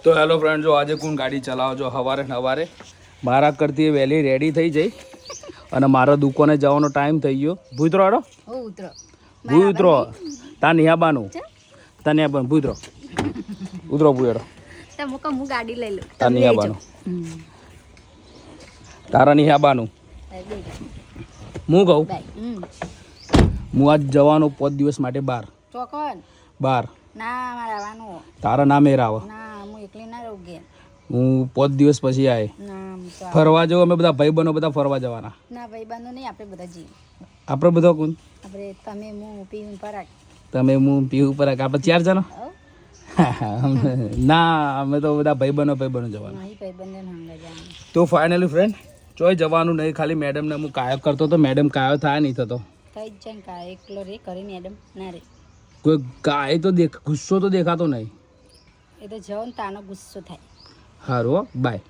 તો hello friend, જો આજે કોણ ગાડી ચલાવો છો સવારે સવારે મારા કરતી વહેલી રેડી થઈ જઈ અને મારા દુકાને જવાનો ટાઈમ થઈ ગયો. ભૂતરો હાડો ભૂતરો તા નિહાબાનું તને પણ ભૂતરો ઉતરો ભૂતરો હું ગાડી લઈ લઉં તા નિહાબાનું તારા નિહાબાનું હું કહું હું આજ જવાનો 5 દિવસ માટે બહાર ના મારે આવવાનું તારા નામે રાવ ના હું એકલી ના રહું ગયા હું 5 દિવસ પછી આય ના ફરવા જવું. અમે બધા ભાઈબંધો બધા ફરવા જવાના. ના ભાઈ બંધુ નહીં આપણે બધા જઈએ આપણે બધા કોણ આપણે તમે હું પીવું પરાગ તમે હું પીવું પર આપણે 4 જણા ના અમે તો બધા ભાઈબંધો જવાના. નહીં ભાઈ બંને હંગા જવાનું તો ફાઇનલી ફ્રેન્ડ ચોય જવાનું નહીં. ખાલી મેડમને હું કાયક કરતો તો મેડમ કાયો થાય નહીં થતો. થઈ જ જાય કા એકલો રે કરી મેડમ ના રે કોઈ કાય તો ગુસ્સો તો દેખાતો નહીં. એ તો જવો ને તાનો ગુસ્સો થાય. સારું, બાય.